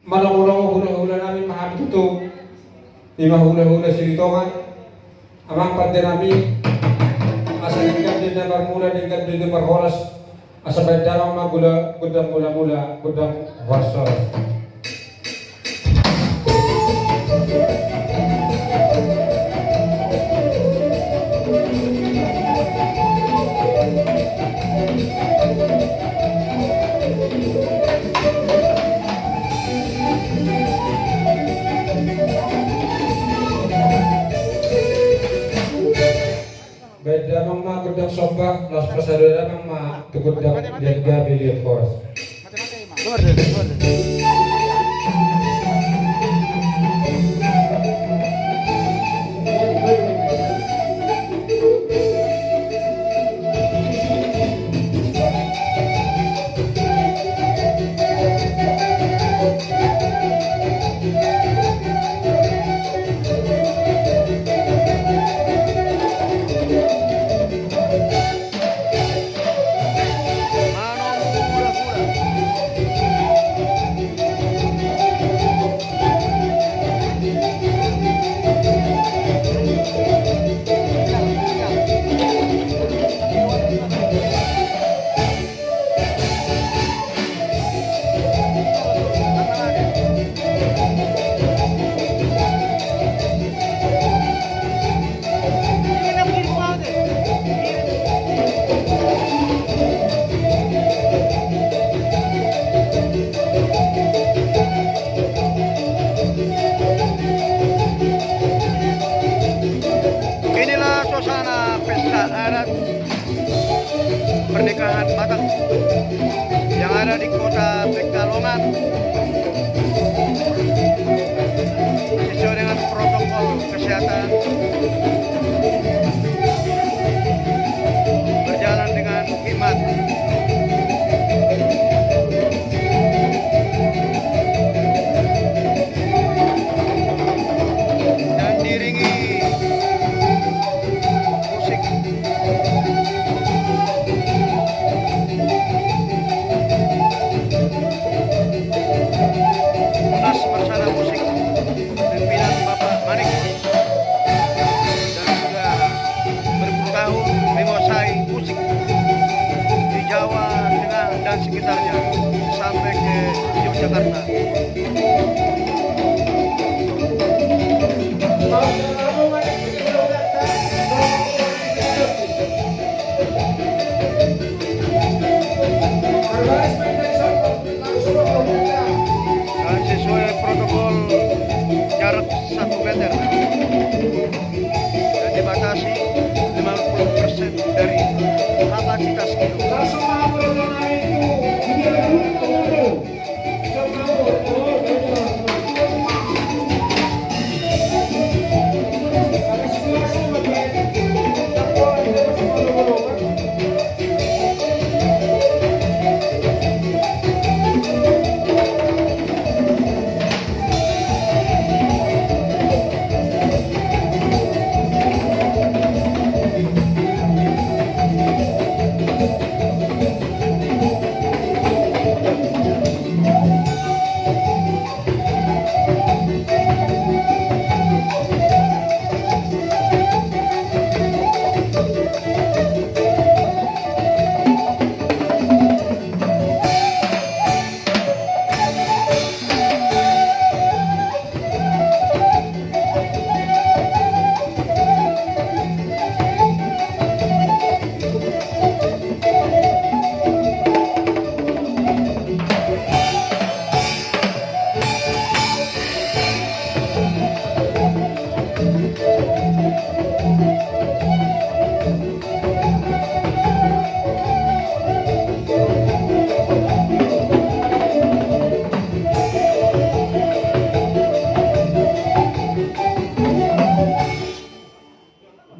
Manong-manong hula-hula namin mahapit ito. Lima hula-hula silitongan. Amang pante namin. Asa lingkad din na barmula, lingkad din na barhoras. Asa baydarang magula, gudang mula-mula, gudang warsos. Beda mama gudang sombak, las pasadera mama tu gudang lega bilion kos. Suasana pesta adat pernikahan Batak yang ada di kota Pekalongan sesuai dengan protokol kesehatan, berjalan dengan hikmat. Dan diiringi bersama musik pimpinan Bapak Manik dan juga berpuluh tahun menguasai musik di Jawa Tengah dan sekitarnya sampai ke Yogyakarta. Sesuai protokol jarak 1 meter dan dibatasi 50% dari kapasitas kilo.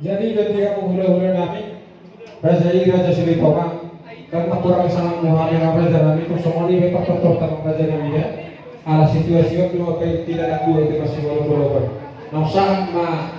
Jadi ketika menghula-hula nami Raja Silitongan karena kurang sangat memahami Raja nami itu semua ini memang tertorta Raja nami ya ala situasi waktu tidak ada dua itu masih boleh-boleh. Nah sangat